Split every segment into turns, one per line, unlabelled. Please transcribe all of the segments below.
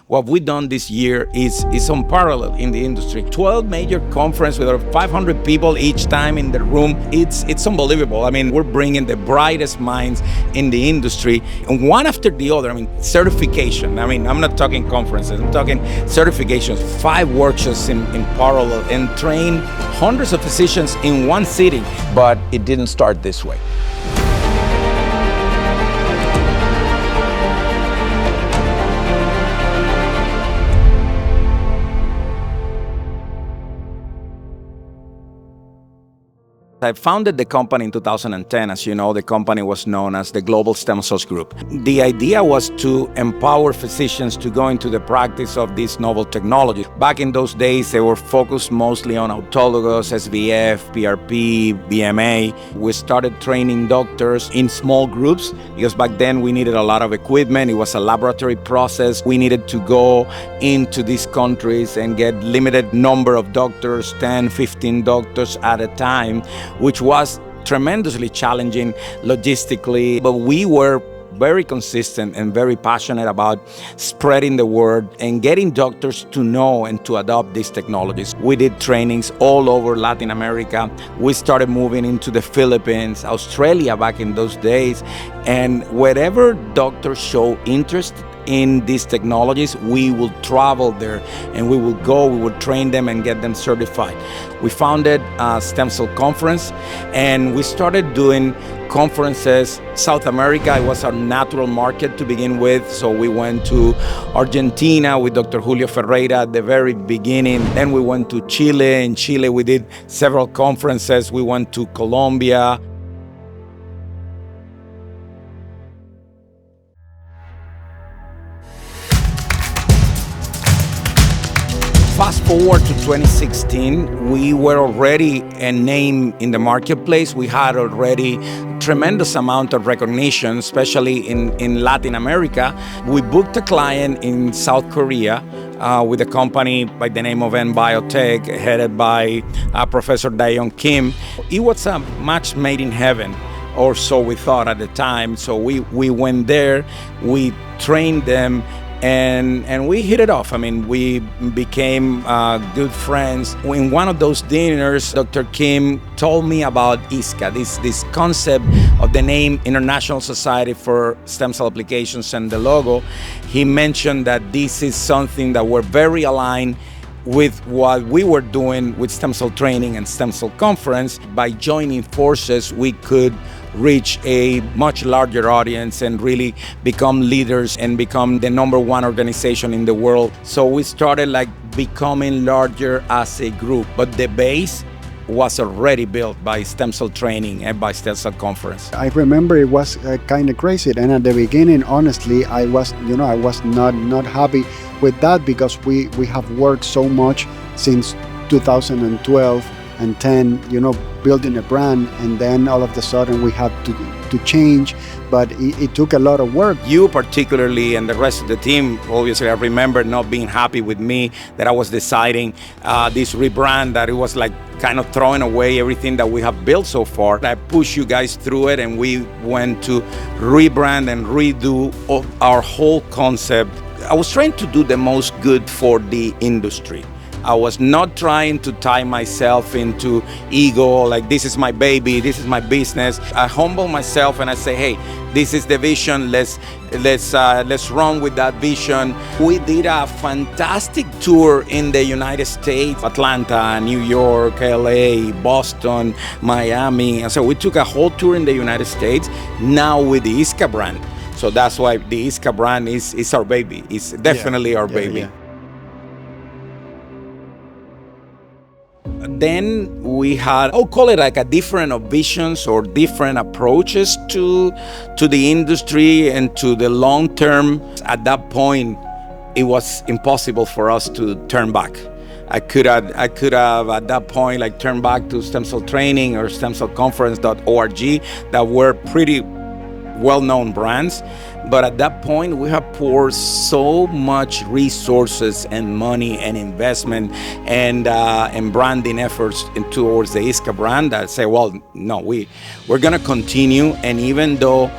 what we've done this year is unparalleled in the industry. 12 major conferences with over 500 people each time in the room. It's unbelievable. I mean, we're bringing the brightest minds in the industry, and one after the other. I mean, certification. I mean, I'm not talking conferences, I'm talking certifications, 5 workshops in parallel, and train hundreds of physicians in one sitting.
But it didn't start this way.
I founded the company in 2010. As you know, the company was known as the Global Stem Cells Group. The idea was to empower physicians to go into the practice of these novel technologies. Back in those days, they were focused mostly on autologous, SVF, PRP, BMA. We started training doctors in small groups because back then we needed a lot of equipment. It was a laboratory process. We needed to go into these countries and get limited number of doctors, 10, 15 doctors at a time, which was tremendously challenging logistically. But we were very consistent and very passionate about spreading the word and getting doctors to know and to adopt these technologies. We did trainings all over Latin America. We started moving into the Philippines, Australia back in those days. And wherever doctors show interest in these technologies, we will travel there and we will go, we will train them and get them certified. We founded a stem cell conference and we started doing conferences. South America, it was our natural market to begin with, so we went to Argentina with Dr. Julio Ferreira at the very beginning. Then we went to Chile. In Chile, we did several conferences. We went to Colombia. Fast forward to 2016, we were already a name in the marketplace. We had already tremendous amount of recognition, especially in Latin America. We booked a client in South Korea with a company by the name of N Biotech, headed by Professor Daeyeon Kim. It was a match made in heaven, or so we thought at the time. So we went there, we trained them, and we hit it off. I mean, we became good friends. In one of those dinners, Dr. Kim told me about ISSCA, this concept of the name International Society for Stem Cell Applications and the logo. He mentioned that this is something that we're very aligned with what we were doing with stem cell training and stem cell conference. By joining forces, we could reach a much larger audience and really become leaders and become the #1 organization in the world. So we started becoming larger as a group, but the base was already built by stem cell training and by stem cell conference.
I remember it was kind of crazy, and at the beginning, honestly, I was not happy with that because we have worked so much since 2012 and 10, building a brand, and then all of a sudden we have to change, but it took a lot of work.
You particularly and the rest of the team, obviously, I remember not being happy with me that I was deciding this rebrand, that it was kind of throwing away everything that we have built so far. I pushed you guys through it, and we went to rebrand and redo our whole concept. I was trying to do the most good for the industry. I was not trying to tie myself into ego, this is my baby, this is my business. I humble myself and I say, hey, this is the vision, let's run with that vision. We did a fantastic tour in the United States, Atlanta, New York, LA, Boston, Miami. And so we took a whole tour in the United States, now with the ISSCA brand. So that's why the ISSCA brand is our baby. It's definitely our baby.
Yeah.
Then we had, I'll call it a different visions or different approaches to the industry and to the long term. At that point, it was impossible for us to turn back. I could have at that point turned back to stem cell training or stemcellconference.org that were pretty well-known brands. But at that point, we have poured so much resources and money and investment and branding efforts towards the ISSCA brand that I say, well, no, we're going to continue. And even though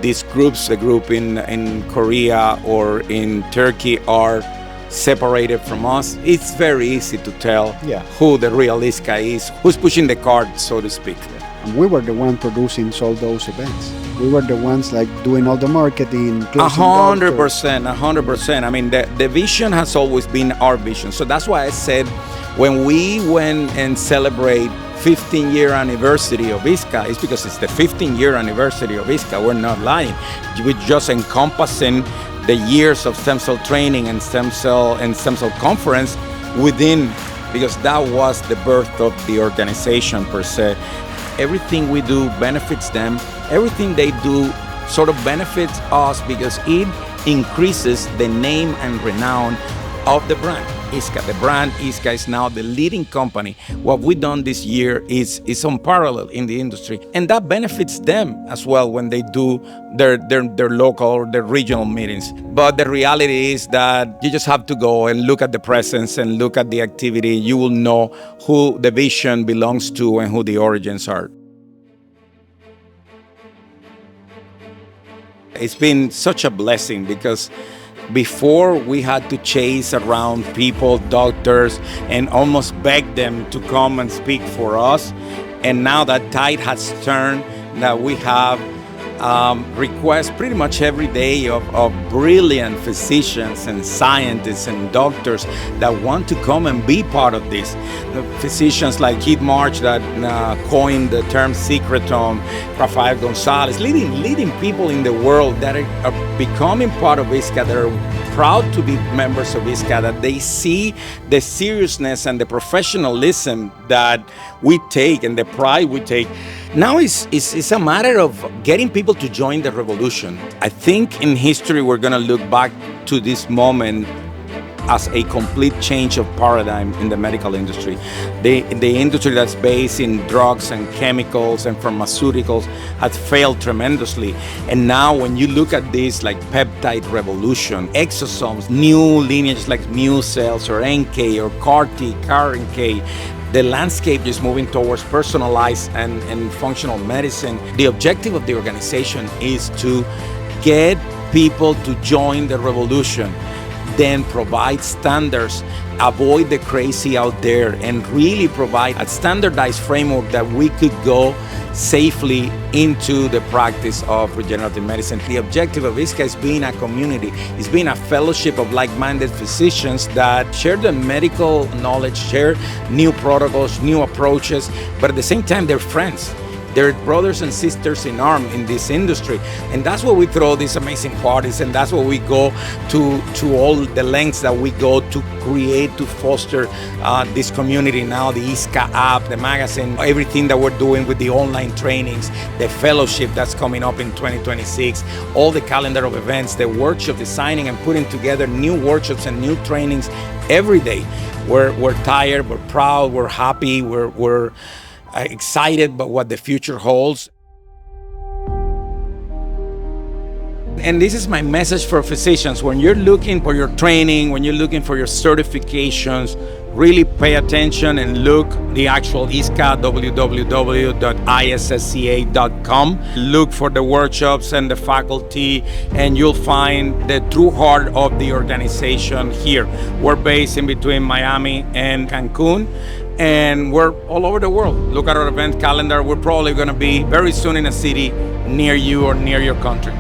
these groups, the group in Korea or in Turkey, are separated from us, it's very easy to tell who the real ISSCA is, who's pushing the cart, so to speak.
And we were the one producing all those events. We were the ones like doing all the marketing, closing
100%. I mean, the vision has always been our vision. So that's why I said when we went and celebrate 15-year anniversary of ISSCA, it's because it's the 15-year anniversary of ISSCA. We're not lying. We're just encompassing the years of stem cell training and stem cell conference within, because that was the birth of the organization per se. Everything we do benefits them. Everything they do sort of benefits us because it increases the name and renown of the brand ISSCA. The brand ISSCA is now the leading company. What we've done this year is unparalleled in the industry, and that benefits them as well when they do their local or their regional meetings. But the reality is that you just have to go and look at the presence and look at the activity. You will know who the vision belongs to and who the origins are. It's been such a blessing because before we had to chase around people, doctors, and almost beg them to come and speak for us. And now that tide has turned, that we have requests pretty much every day of brilliant physicians and scientists and doctors that want to come and be part of this. The physicians like Keith March that coined the term secretome, Rafael Gonzalez, leading people in the world that are becoming part of ISSCA, that are proud to be members of ISSCA, that they see the seriousness and the professionalism that we take and the pride we take. Now it's a matter of getting people to join the revolution. I think in history we're going to look back to this moment as a complete change of paradigm in the medical industry. The industry that's based in drugs and chemicals and pharmaceuticals has failed tremendously. And now when you look at this like peptide revolution, exosomes, new lineages like mu cells or NK or CAR-T, CAR-NK, the landscape is moving towards personalized and functional medicine. The objective of the organization is to get people to join the revolution, then provide standards, avoid the crazy out there, and really provide a standardized framework that we could go safely into the practice of regenerative medicine. The objective of ISSCA is being a community, is being a fellowship of like-minded physicians that share the medical knowledge, share new protocols, new approaches, but at the same time they're friends. They're brothers and sisters in arms in this industry. And that's why we throw these amazing parties, and that's why we go to all the lengths that we go to create, to foster this community now, the ISSCA app, the magazine, everything that we're doing with the online trainings, the fellowship that's coming up in 2026, all the calendar of events, the workshop designing and putting together new workshops and new trainings every day. We're tired, we're proud, we're happy, we're excited about what the future holds. And this is my message for physicians. When you're looking for your training, when you're looking for your certifications, really pay attention and look the actual ISSCA, www.issca.com. Look for the workshops and the faculty, and you'll find the true heart of the organization here. We're based in between Miami and Cancun, and we're all over the world. Look at our event calendar. We're probably going to be very soon in a city near you or near your country.